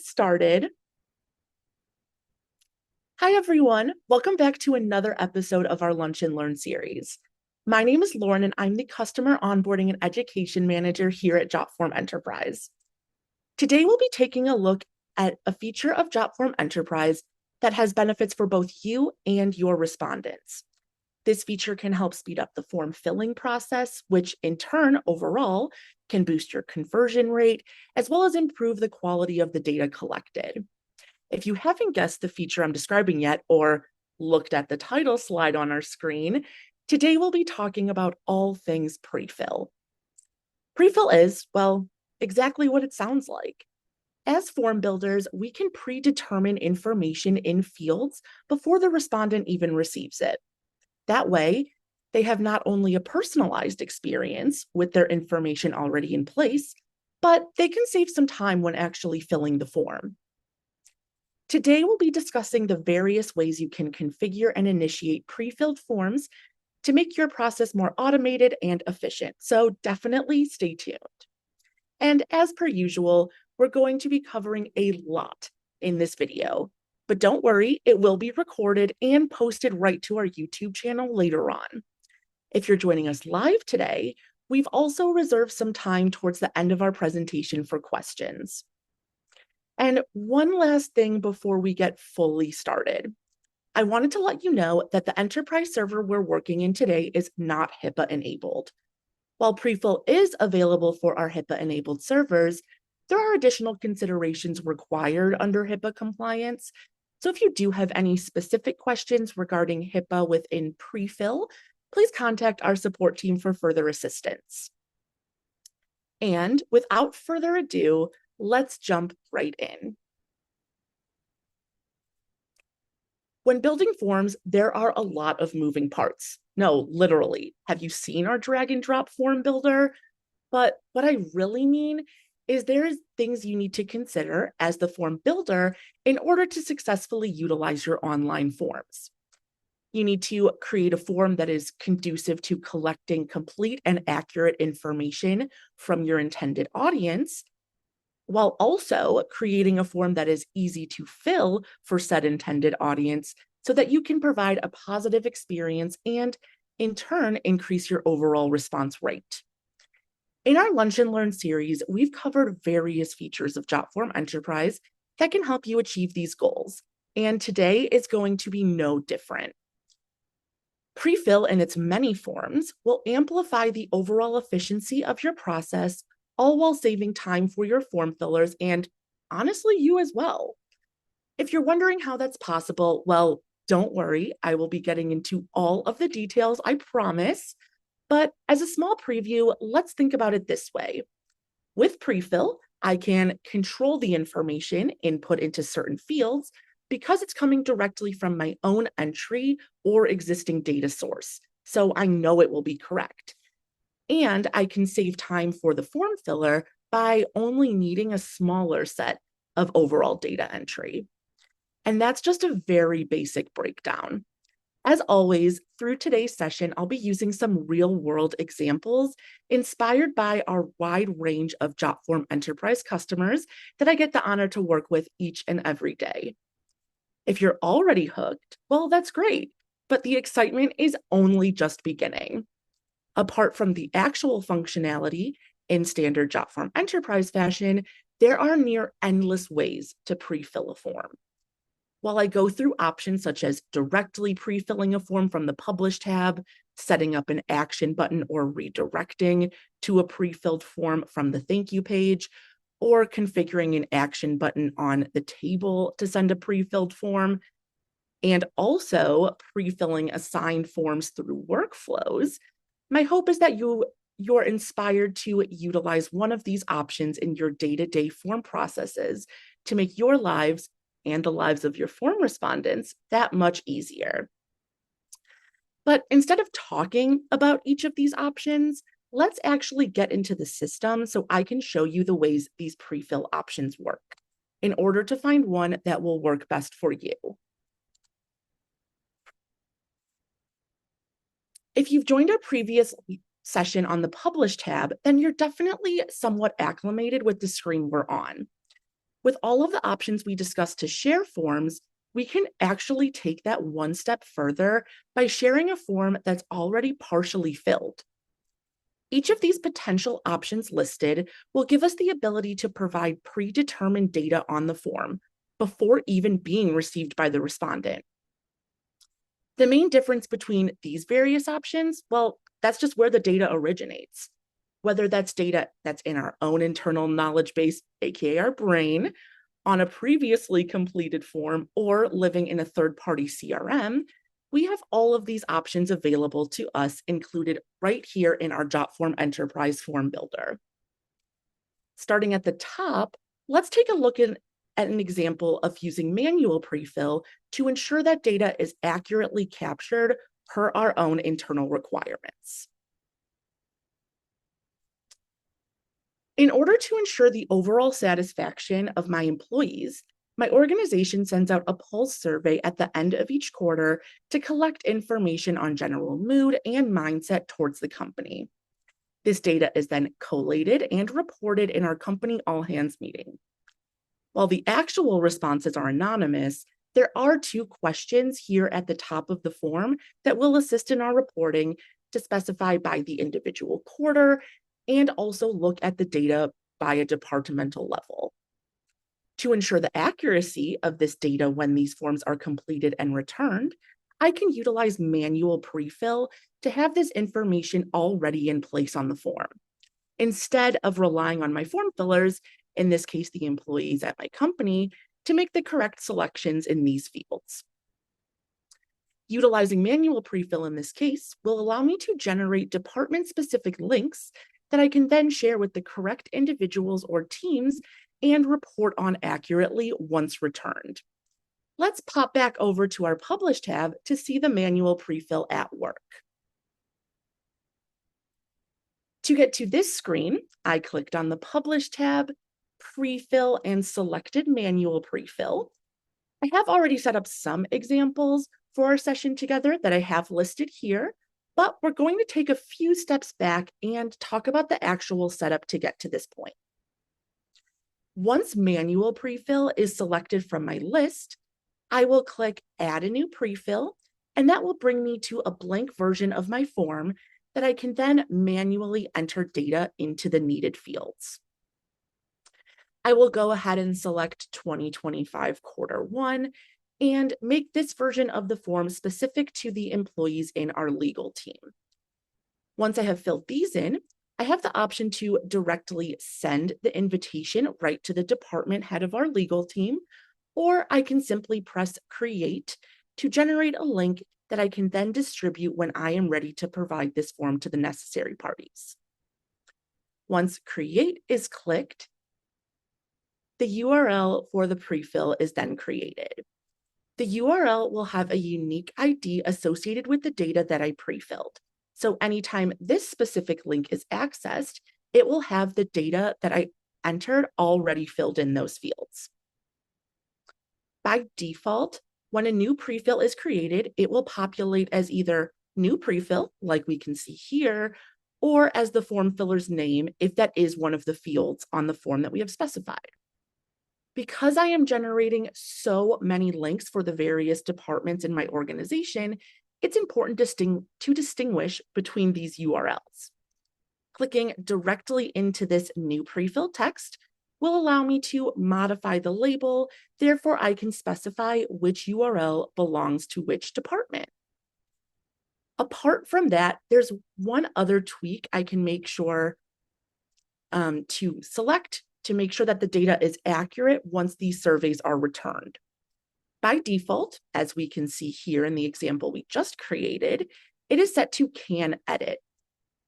started. Hi, everyone. Welcome back to another episode of our Lunch and Learn series. My name is Lauren, and I'm the Customer Onboarding and Education Manager here at Jotform Enterprise. Today, we'll be taking a look at a feature of Jotform Enterprise that has benefits for both you and your respondents. This feature can help speed up the form filling process, which in turn, overall, can boost your conversion rate, as well as improve the quality of the data collected. If you haven't guessed the feature I'm describing yet, or looked at the title slide on our screen, today we'll be talking about all things prefill. Prefill is, well, exactly what it sounds like. As form builders, we can predetermine information in fields before the respondent even receives it. That way, they have not only a personalized experience with their information already in place, but they can save some time when actually filling the form. Today, we'll be discussing the various ways you can configure and initiate pre-filled forms to make your process more automated and efficient. So definitely stay tuned. And as per usual, we're going to be covering a lot in this video, but don't worry, it will be recorded and posted right to our YouTube channel later on. If you're joining us live today, we've also reserved some time towards the end of our presentation for questions. And one last thing before we get fully started. I wanted to let you know that the enterprise server we're working in today is not HIPAA enabled. While Prefill is available for our HIPAA enabled servers, there are additional considerations required under HIPAA compliance. So if you do have any specific questions regarding HIPAA within Prefill, please contact our support team for further assistance. And without further ado, let's jump right in. When building forms, there are a lot of moving parts. No, literally. Have you seen our drag and drop form builder? But what I really mean is there's things you need to consider as the form builder in order to successfully utilize your online forms. You need to create a form that is conducive to collecting complete and accurate information from your intended audience, while also creating a form that is easy to fill for said intended audience so that you can provide a positive experience and, in turn, increase your overall response rate. In our Lunch and Learn series, we've covered various features of Jotform Enterprise that can help you achieve these goals, and today is going to be no different. Prefill in its many forms will amplify the overall efficiency of your process, all while saving time for your form fillers and, honestly, you as well. If you're wondering how that's possible, well, don't worry, I will be getting into all of the details, I promise. But as a small preview, let's think about it this way. With Prefill, I can control the information input into certain fields because it's coming directly from my own entry or existing data source, so I know it will be correct. And I can save time for the form filler by only needing a smaller set of overall data entry. And that's just a very basic breakdown. As always, through today's session, I'll be using some real-world examples inspired by our wide range of Jotform Enterprise customers that I get the honor to work with each and every day. If you're already hooked, well, that's great, but the excitement is only just beginning. Apart from the actual functionality in standard Jotform Enterprise fashion, there are near endless ways to pre-fill a form. While I go through options such as directly pre-filling a form from the Publish tab, setting up an action button or redirecting to a pre-filled form from the Thank You page, or configuring an action button on the table to send a pre-filled form, and also pre-filling assigned forms through workflows, my hope is that you're inspired to utilize one of these options in your day-to-day form processes to make your lives and the lives of your form respondents that much easier. But instead of talking about each of these options, let's actually get into the system so I can show you the ways these pre-fill options work in order to find one that will work best for you. If you've joined our previous session on the Publish tab, then you're definitely somewhat acclimated with the screen we're on. With all of the options we discussed to share forms, we can actually take that one step further by sharing a form that's already partially filled. Each of these potential options listed will give us the ability to provide predetermined data on the form before even being received by the respondent. The main difference between these various options, well, that's just where the data originates. Whether that's data that's in our own internal knowledge base, aka our brain, on a previously completed form, or living in a third-party CRM, we have all of these options available to us included right here in our Jotform Enterprise Form Builder. Starting at the top, let's take a look at an example of using manual prefill to ensure that data is accurately captured per our own internal requirements. In order to ensure the overall satisfaction of my employees, my organization sends out a pulse survey at the end of each quarter to collect information on general mood and mindset towards the company. This data is then collated and reported in our company all-hands meeting. While the actual responses are anonymous, there are 2 questions here at the top of the form that will assist in our reporting to specify by the individual quarter and also look at the data by a departmental level. To ensure the accuracy of this data when these forms are completed and returned, I can utilize manual prefill to have this information already in place on the form, instead of relying on my form fillers, in this case, the employees at my company, to make the correct selections in these fields. Utilizing manual prefill in this case will allow me to generate department-specific links that I can then share with the correct individuals or teams and report on accurately once returned. Let's pop back over to our Publish tab to see the manual prefill at work. To get to this screen, I clicked on the Publish tab, Prefill, and selected Manual Prefill. I have already set up some examples for our session together that I have listed here, but we're going to take a few steps back and talk about the actual setup to get to this point. Once Manual Prefill is selected from my list, I will click Add a New Prefill, and that will bring me to a blank version of my form that I can then manually enter data into the needed fields. I will go ahead and select 2025 quarter 1 and make this version of the form specific to the employees in our legal team. Once I have filled these in, I have the option to directly send the invitation right to the department head of our legal team, or I can simply press Create to generate a link that I can then distribute when I am ready to provide this form to the necessary parties. Once Create is clicked, the URL for the prefill is then created. The URL will have a unique ID associated with the data that I prefilled. So anytime this specific link is accessed, it will have the data that I entered already filled in those fields. By default, when a new prefill is created, it will populate as either new prefill, like we can see here, or as the form filler's name, if that is one of the fields on the form that we have specified. Because I am generating so many links for the various departments in my organization, it's important to distinguish between these URLs. Clicking directly into this new prefill text will allow me to modify the label, therefore I can specify which URL belongs to which department. Apart from that, there's one other tweak I can make sure to select to make sure that the data is accurate once these surveys are returned. By default, as we can see here in the example we just created, it is set to Can Edit.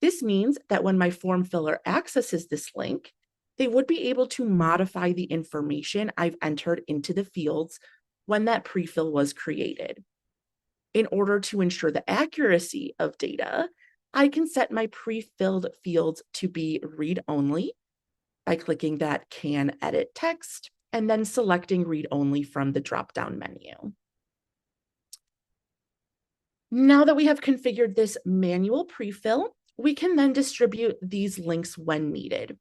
This means that when my form filler accesses this link, they would be able to modify the information I've entered into the fields when that prefill was created. In order to ensure the accuracy of data, I can set my pre-filled fields to be read-only by clicking that Can Edit text and then selecting read-only from the drop-down menu. Now that we have configured this manual prefill, we can then distribute these links when needed.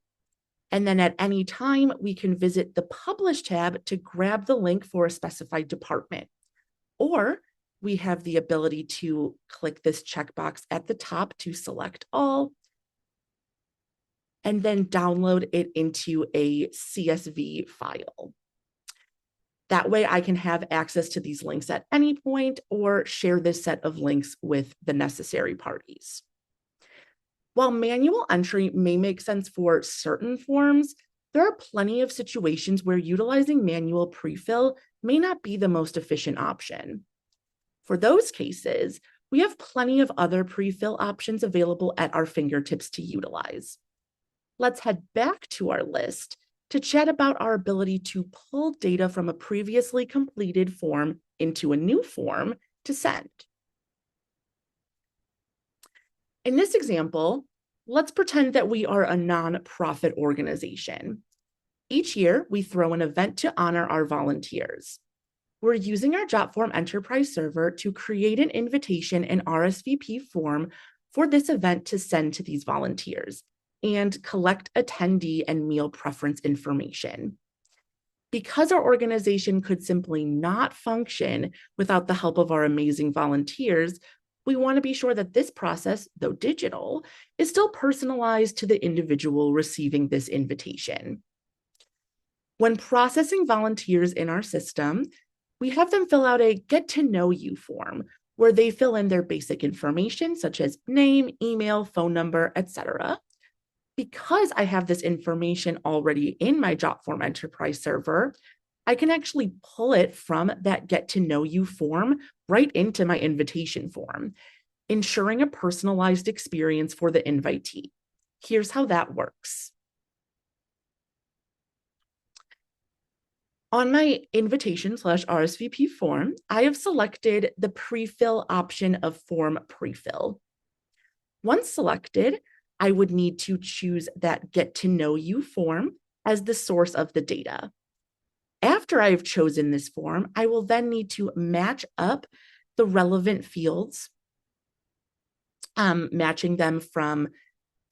And then at any time, we can visit the Publish tab to grab the link for a specified department. Or we have the ability to click this checkbox at the top to select all, and then download it into a CSV file. That way I can have access to these links at any point or share this set of links with the necessary parties. While manual entry may make sense for certain forms, there are plenty of situations where utilizing manual prefill may not be the most efficient option. For those cases, we have plenty of other prefill options available at our fingertips to utilize. Let's head back to our list to chat about our ability to pull data from a previously completed form into a new form to send. In this example, let's pretend that we are a nonprofit organization. Each year, we throw an event to honor our volunteers. We're using our Jotform enterprise server to create an invitation and RSVP form for this event to send to these volunteers and collect attendee and meal preference information. Because our organization could simply not function without the help of our amazing volunteers, we want to be sure that this process, though digital, is still personalized to the individual receiving this invitation. When processing volunteers in our system, we have them fill out a Get to Know You form where they fill in their basic information such as name, email, phone number, etc. Because I have this information already in my Jotform enterprise server, I can actually pull it from that Get to Know You form right into my invitation form, ensuring a personalized experience for the invitee. Here's how that works. On my invitation/RSVP form, I have selected the prefill option of form prefill. Once selected, I would need to choose that Get to Know You form as the source of the data. After I've chosen this form, I will then need to match up the relevant fields, matching them from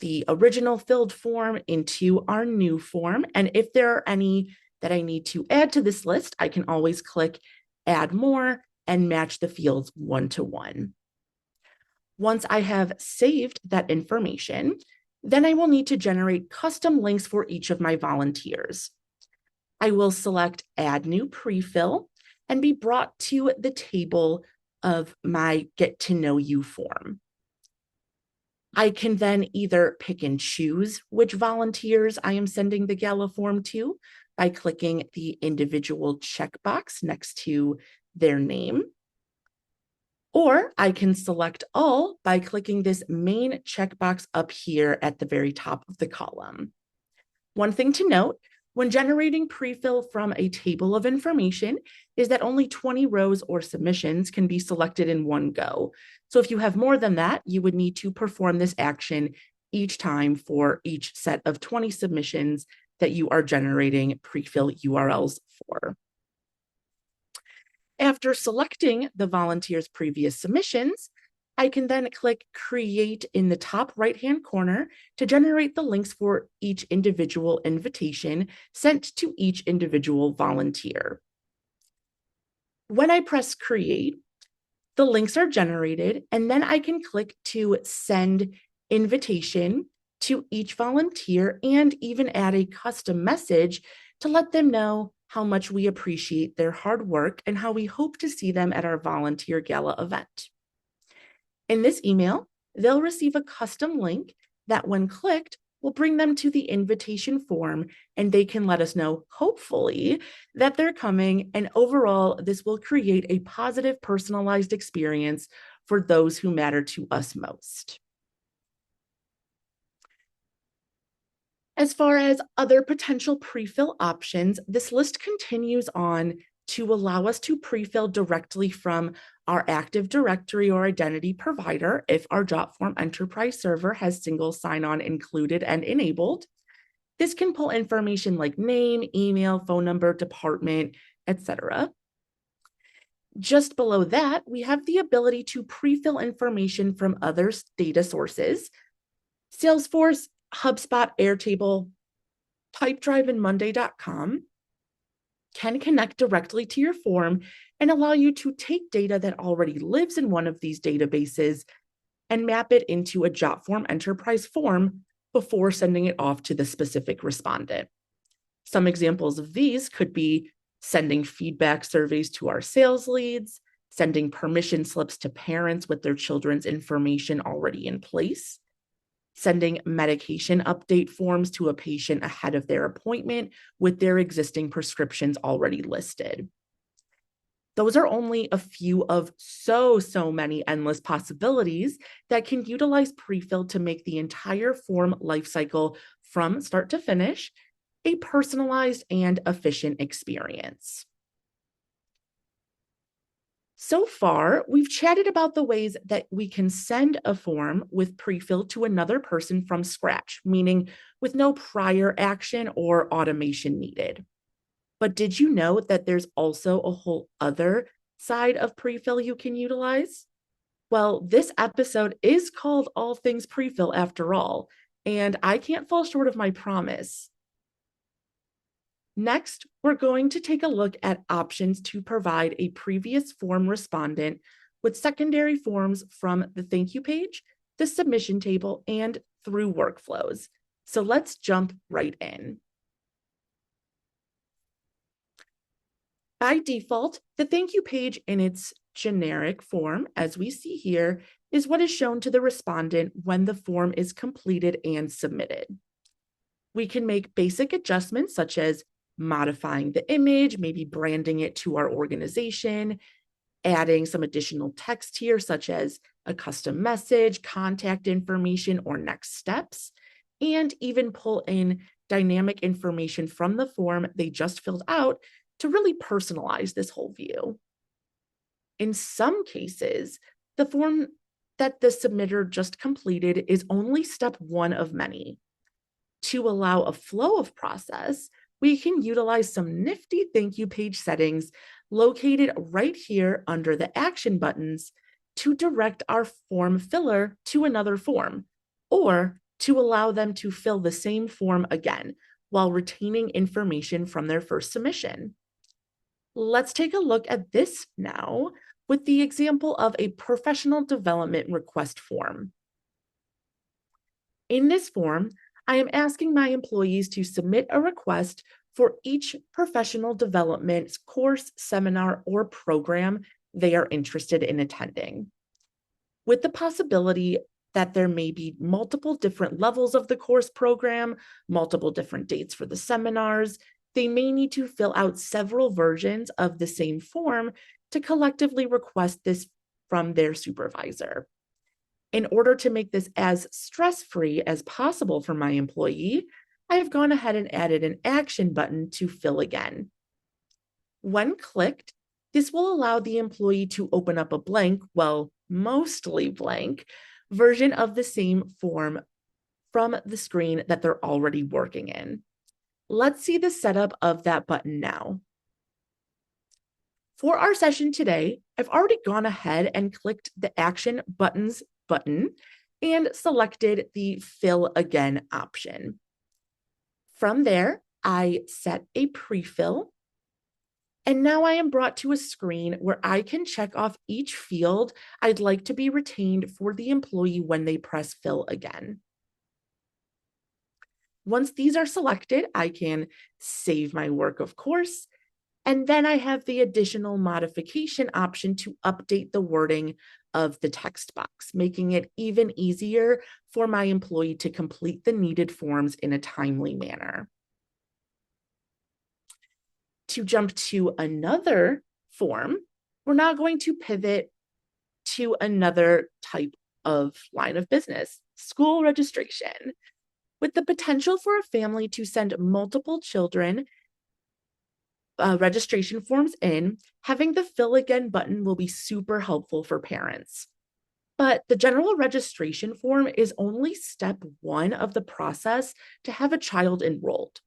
the original filled form into our new form. And if there are any that I need to add to this list, I can always click Add More and match the fields one-to-one. Once I have saved that information, then I will need to generate custom links for each of my volunteers. I will select Add New Prefill and be brought to the table of my Get to Know You form. I can then either pick and choose which volunteers I am sending the gala form to by clicking the individual checkbox next to their name. Or I can select all by clicking this main checkbox up here at the very top of the column. One thing to note, when generating prefill from a table of information is that only 20 rows or submissions can be selected in one go. So if you have more than that, you would need to perform this action each time for each set of 20 submissions that you are generating prefill URLs for. After selecting the volunteer's previous submissions, I can then click Create in the top right-hand corner to generate the links for each individual invitation sent to each individual volunteer. When I press Create, the links are generated, and then I can click to send invitation to each volunteer and even add a custom message to let them know how much we appreciate their hard work and how we hope to see them at our volunteer gala event. In this email, they'll receive a custom link that, when clicked, will bring them to the invitation form, and they can let us know, hopefully, that they're coming. And overall, this will create a positive, personalized experience for those who matter to us most. As far as other potential prefill options, this list continues on to allow us to prefill directly from our Active Directory or identity provider if our Jotform enterprise server has single sign-on included and enabled. This can pull information like name, email, phone number, department, etc. Just below that, we have the ability to prefill information from other data sources: Salesforce, HubSpot, Airtable, Pipedrive and Monday.com can connect directly to your form and allow you to take data that already lives in one of these databases and map it into a Jotform enterprise form before sending it off to the specific respondent. Some examples of these could be sending feedback surveys to our sales leads, sending permission slips to parents with their children's information already in place, sending medication update forms to a patient ahead of their appointment with their existing prescriptions already listed. Those are only a few of so many endless possibilities that can utilize Prefill to make the entire form lifecycle from start to finish a personalized and efficient experience. So far, we've chatted about the ways that we can send a form with Prefill to another person from scratch, meaning with no prior action or automation needed. But did you know that there's also a whole other side of Prefill you can utilize? Well, this episode is called All Things Prefill after all, and I can't fall short of my promise. Next, we're going to take a look at options to provide a previous form respondent with secondary forms from the thank you page, the submission table, and through workflows. So let's jump right in. By default, the thank you page in its generic form, as we see here, is what is shown to the respondent when the form is completed and submitted. We can make basic adjustments such as modifying the image, maybe branding it to our organization, adding some additional text here, such as a custom message, contact information, or next steps, and even pull in dynamic information from the form they just filled out to really personalize this whole view. In some cases, the form that the submitter just completed is only step one of many. To allow a flow of process, we can utilize some nifty thank you page settings located right here under the action buttons to direct our form filler to another form, or to allow them to fill the same form again while retaining information from their first submission. Let's take a look at this now with the example of a professional development request form. In this form, I am asking my employees to submit a request for each professional development course, seminar, or program they are interested in attending. With the possibility that there may be multiple different levels of the course program, multiple different dates for the seminars, they may need to fill out several versions of the same form to collectively request this from their supervisor. In order to make this as stress-free as possible for my employee, I have gone ahead and added an action button to fill again. When clicked, this will allow the employee to open up a blank, well, mostly blank, version of the same form from the screen that they're already working in. Let's see the setup of that button now. For our session today, I've already gone ahead and clicked the Action Buttons button and selected the Fill Again option. From there, I set a prefill, and now I am brought to a screen where I can check off each field I'd like to be retained for the employee when they press Fill Again. Once these are selected, I can save my work, of course, and then I have the additional modification option to update the wording of the text box, making it even easier for my employee to complete the needed forms in a timely manner. To jump to another form, we're now going to pivot to another type of line of business, school registration. With the potential for a family to send multiple children registration forms in, having the Fill Again button will be super helpful for parents. But the general registration form is only step one of the process to have a child enrolled.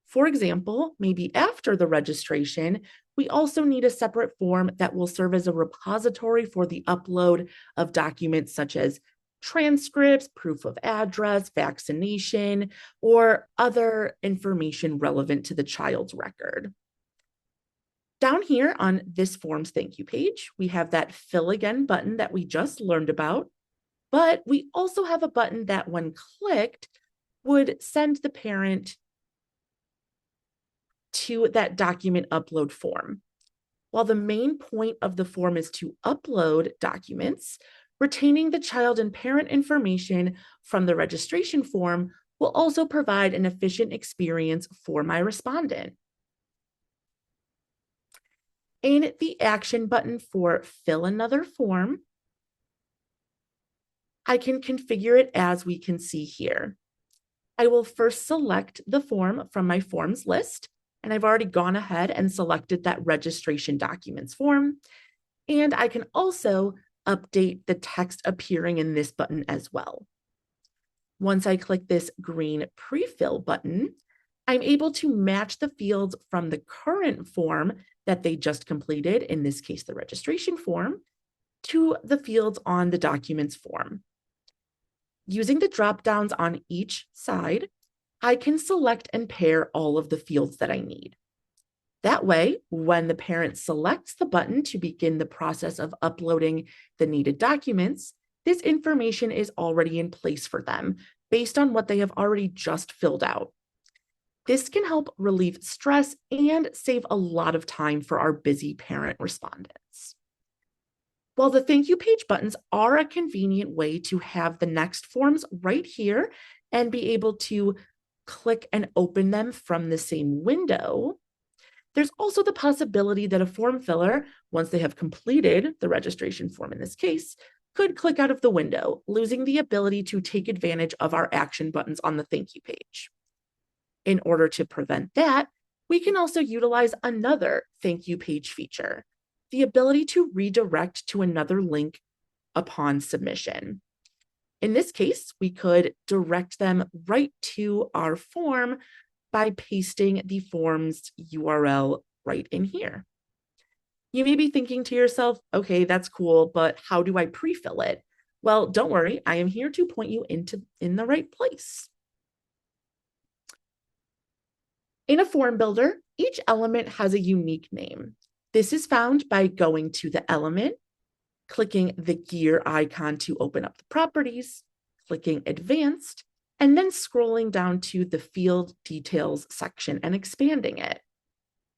For example, maybe after the registration, we also need a separate form that will serve as a repository for the upload of documents such as transcripts, proof of address, vaccination, or other information relevant to the child's record. Down here on this form's thank you page, we have that fill again button that we just learned about, but we also have a button that when clicked would send the parent to that document upload form. While the main point of the form is to upload documents, retaining the child and parent information from the registration form will also provide an efficient experience for my respondent. In the action button for fill another form, I can configure it as we can see here. I will first select the form from my forms list, and I've already gone ahead and selected that registration documents form. And I can also update the text appearing in this button as well. Once I click this green prefill button, I'm able to match the fields from the current form that they just completed, in this case, the registration form, to the fields on the documents form. Using the drop downs on each side, I can select and pair all of the fields that I need. That way, when the parent selects the button to begin the process of uploading the needed documents, this information is already in place for them based on what they have already just filled out. This can help relieve stress and save a lot of time for our busy parent respondents. While the thank you page buttons are a convenient way to have the next forms right here and be able to click and open them from the same window, there's also the possibility that a form filler, once they have completed the registration form in this case, could click out of the window, losing the ability to take advantage of our action buttons on the thank you page. In order to prevent that, we can also utilize another thank you page feature, the ability to redirect to another link upon submission. In this case, we could direct them right to our form by pasting the form's URL right in here. You may be thinking to yourself, okay, that's cool, but how do I pre-fill it? Well, don't worry, I am here to point you in the right place. In a form builder, each element has a unique name. This is found by going to the element, clicking the gear icon to open up the properties, clicking advanced, and then scrolling down to the field details section and expanding it.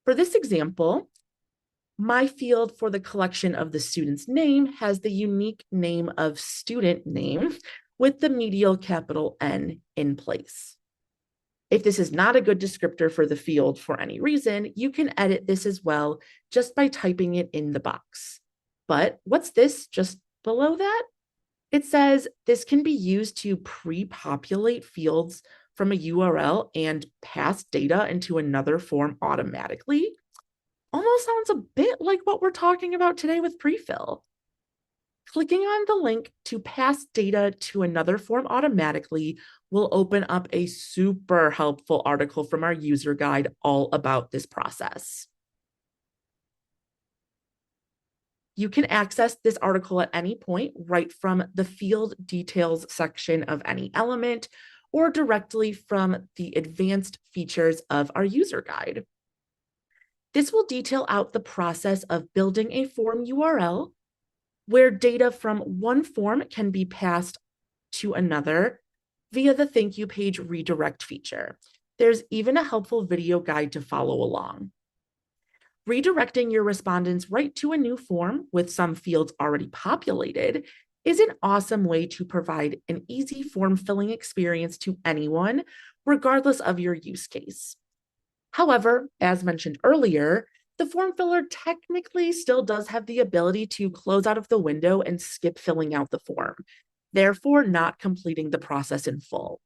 For this example, my field for the collection of the student's name has the unique name of student name with the medial capital N in place. If this is not a good descriptor for the field for any reason, you can edit this as well just by typing it in the box. But what's this just below that? It says this can be used to pre-populate fields from a URL and pass data into another form automatically. Almost sounds a bit like what we're talking about today with prefill. Clicking on the link to pass data to another form automatically will open up a super helpful article from our user guide all about this process. You can access this article at any point right from the field details section of any element or directly from the advanced features of our user guide. This will detail out the process of building a form URL where data from one form can be passed to another via the thank you page redirect feature. There's even a helpful video guide to follow along. Redirecting your respondents right to a new form with some fields already populated is an awesome way to provide an easy form filling experience to anyone, regardless of your use case. However, as mentioned earlier, the form filler technically still does have the ability to close out of the window and skip filling out the form, therefore not completing the process in full.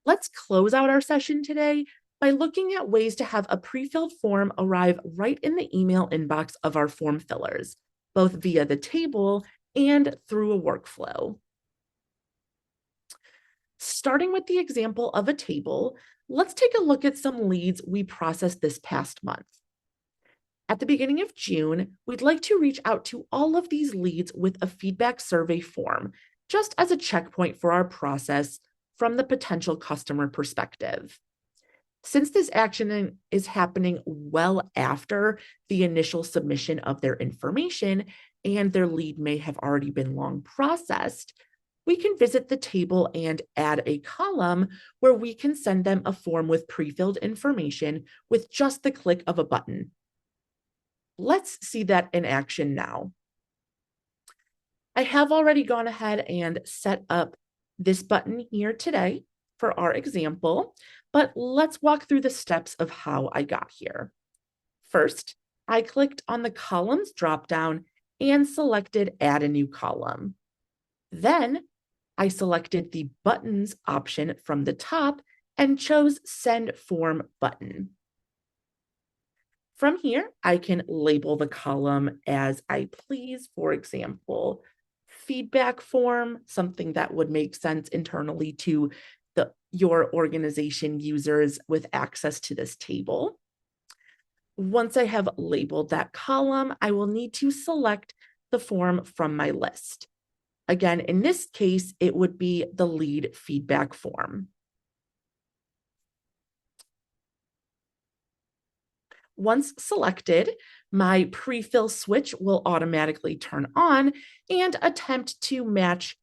Let's close out our session today by looking at ways to have a pre-filled form arrive right in the email inbox of our form fillers, both via the table and through a workflow. Starting with the example of a table, let's take a look at some leads we processed this past month. At the beginning of June, we'd like to reach out to all of these leads with a feedback survey form just as a checkpoint for our process from the potential customer perspective. Since this action is happening well after the initial submission of their information and their lead may have already been long processed, we can visit the table and add a column where we can send them a form with pre-filled information with just the click of a button. Let's see that in action now. I have already gone ahead and set up this button here today for our example, but let's walk through the steps of how I got here. First, I clicked on the columns dropdown and selected add a new column. Then I selected the buttons option from the top and chose send form button. From here, I can label the column as I please, for example, feedback form, something that would make sense internally to your organization users with access to this table. Once I have labeled that column, I will need to select the form from my list. Again, in this case, it would be the lead feedback form. Once selected, my prefill switch will automatically turn on and attempt to match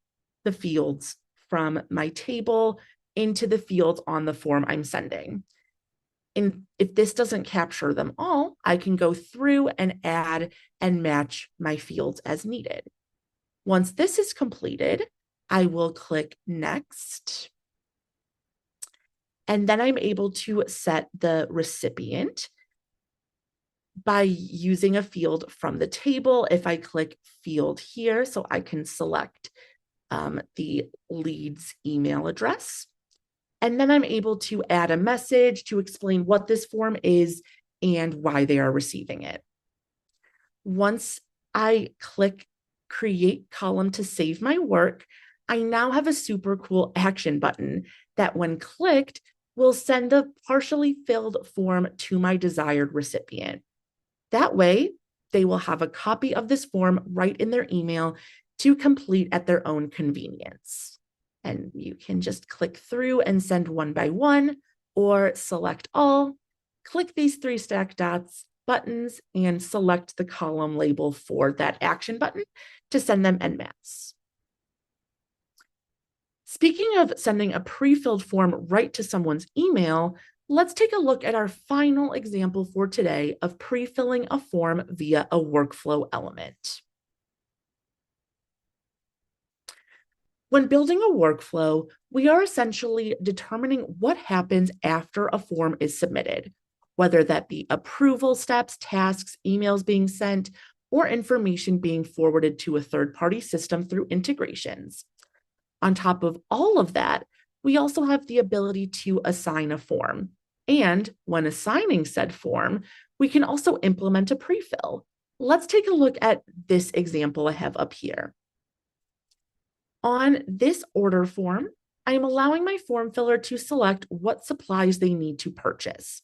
the fields from my table into the fields on the form I'm sending. And if this doesn't capture them all, I can go through and add and match my fields as needed. Once this is completed, I will click Next. And then I'm able to set the recipient by using a field from the table. If I click Field here, so I can select the lead's email address. And then I'm able to add a message to explain what this form is and why they are receiving it. Once I click Create Column to save my work, I now have a super cool action button that when clicked will send the partially filled form to my desired recipient. That way, they will have a copy of this form right in their email to complete at their own convenience. And you can just click through and send one by one, or select all, click these 3 stacked dots buttons, and select the column label for that action button to send them en masse. Speaking of sending a pre-filled form right to someone's email, let's take a look at our final example for today of pre-filling a form via a workflow element. When building a workflow, we are essentially determining what happens after a form is submitted, whether that be approval steps, tasks, emails being sent, or information being forwarded to a third-party system through integrations. On top of all of that, we also have the ability to assign a form. And when assigning said form, we can also implement a prefill. Let's take a look at this example I have up here. On this order form, I am allowing my form filler to select what supplies they need to purchase.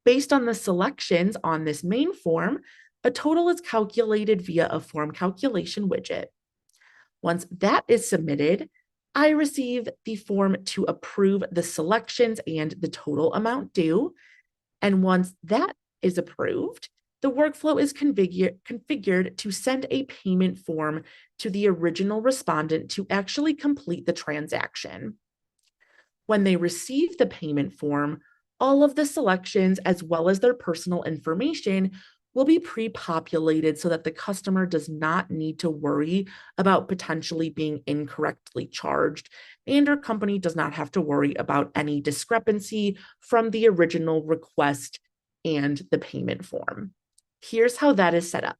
Based on the selections on this main form, a total is calculated via a form calculation widget. Once that is submitted, I receive the form to approve the selections and the total amount due. And once that is approved, the workflow is configured to send a payment form to the original respondent to actually complete the transaction. When they receive the payment form, all of the selections, as well as their personal information, will be pre-populated so that the customer does not need to worry about potentially being incorrectly charged, and our company does not have to worry about any discrepancy from the original request and the payment form. Here's how that is set up.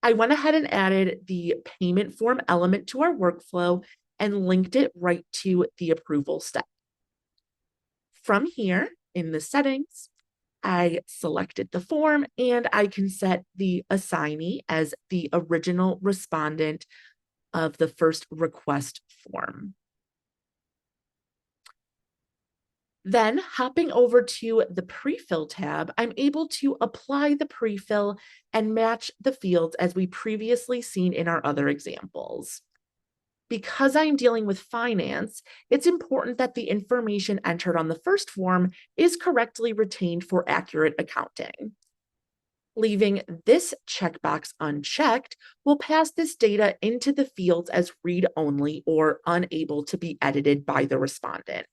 I went ahead and added the payment form element to our workflow and linked it right to the approval step. From here in the settings, I selected the form and I can set the assignee as the original respondent of the first request form. Then hopping over to the prefill tab, I'm able to apply the prefill and match the fields as we previously seen in our other examples. because I'm dealing with finance, it's important that the information entered on the first form is correctly retained for accurate accounting. Leaving this checkbox unchecked will pass this data into the fields as read-only or unable to be edited by the respondent.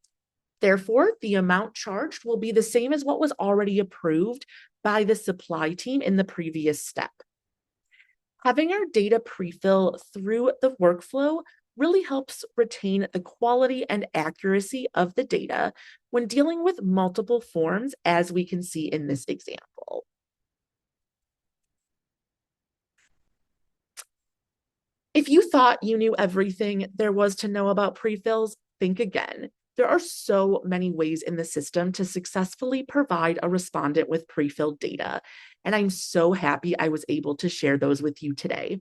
Therefore, the amount charged will be the same as what was already approved by the supply team in the previous step. Having our data prefill through the workflow really helps retain the quality and accuracy of the data when dealing with multiple forms, as we can see in this example. If you thought you knew everything there was to know about prefills, think again. There are so many ways in the system to successfully provide a respondent with prefilled data, and I'm so happy I was able to share those with you today.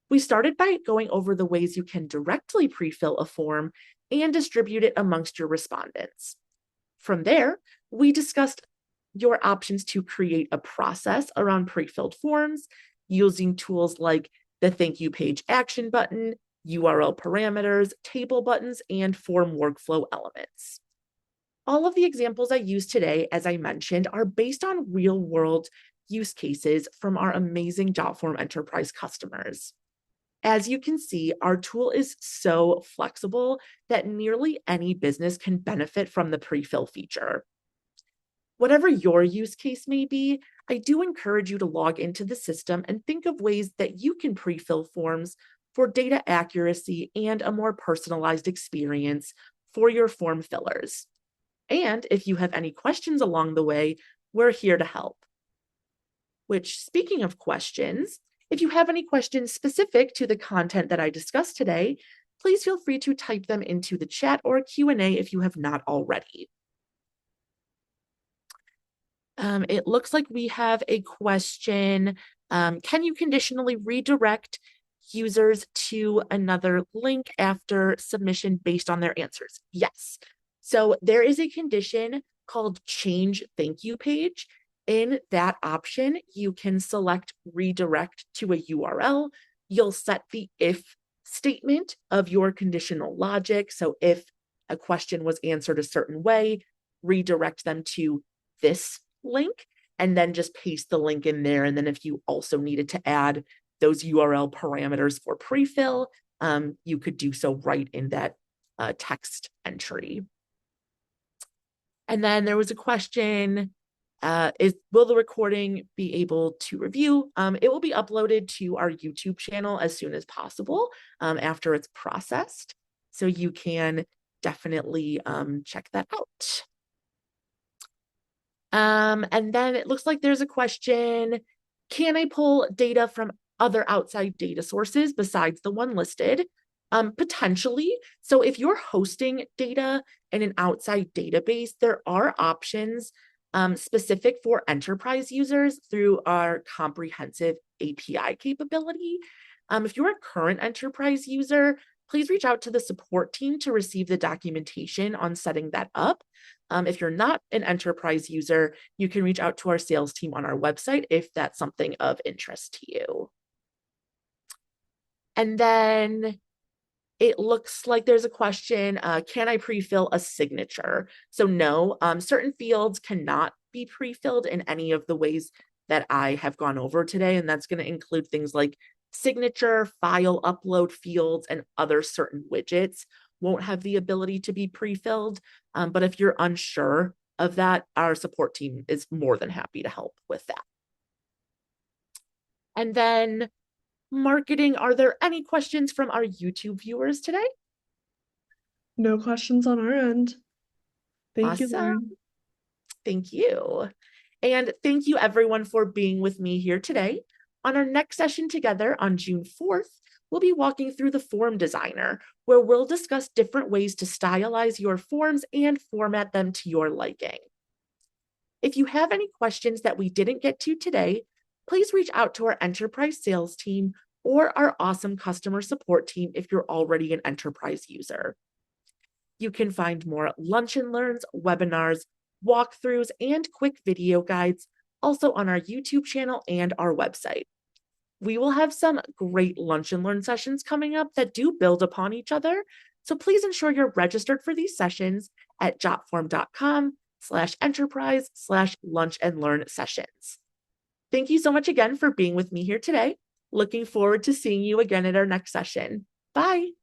We started by going over the ways you can directly prefill a form and distribute it amongst your respondents. From there, we discussed your options to create a process around pre-filled forms using tools like the thank you page action button, URL parameters, table buttons, and form workflow elements. All of the examples I used today, as I mentioned, are based on real-world use cases from our amazing Jotform enterprise customers. As you can see, our tool is so flexible that nearly any business can benefit from the pre-fill feature. Whatever your use case may be, I do encourage you to log into the system and think of ways that you can pre-fill forms for data accuracy and a more personalized experience for your form fillers. And if you have any questions along the way, we're here to help. Which, speaking of questions, if you have any questions specific to the content that I discussed today, please feel free to type them into the chat or Q&A if you have not already. It looks like we have a question. Can you conditionally redirect users to another link after submission based on their answers? Yes. So there is a condition called change thank you page. In that option, you can select redirect to a URL. You'll set the if statement of your conditional logic. So if a question was answered a certain way, redirect them to this link, and then just paste the link in there. And then if you also needed to add those URL parameters for prefill, you could do so right in that text entry. And then there was a question, will the recording be able to review? It will be uploaded to our YouTube channel as soon as possible after it's processed. So you can definitely check that out. And then it looks like there's a question, can I pull data from other outside data sources besides the one listed? Potentially. So if you're hosting data in an outside database, there are options specific for enterprise users through our comprehensive API capability. If you're a current enterprise user, please reach out to the support team to receive the documentation on setting that up. If you're not an enterprise user, you can reach out to our sales team on our website if that's something of interest to you. And then it looks like there's a question, can I pre-fill a signature? So no, certain fields cannot be pre-filled in any of the ways that I have gone over today. And that's going to include things like signature, file upload fields, and other certain widgets won't have the ability to be pre-filled. But if you're unsure of that, our support team is more than happy to help with that. And then marketing, are there any questions from our YouTube viewers today? No questions on our end. Thank you, Awesome. Lauren. Thank you. And thank you everyone for being with me here today. On our next session together on June 4th, we'll be walking through the Form Designer, where we'll discuss different ways to stylize your forms and format them to your liking. If you have any questions that we didn't get to today, please reach out to our enterprise sales team or our awesome customer support team if you're already an enterprise user. You can find more lunch and learns, webinars, walkthroughs, and quick video guides also on our YouTube channel and our website. We will have some great lunch and learn sessions coming up that do build upon each other. So please ensure you're registered for these sessions at jotform.com/enterprise/lunch and learn sessions. Thank you so much again for being with me here today. Looking forward to seeing you again at our next session. Bye.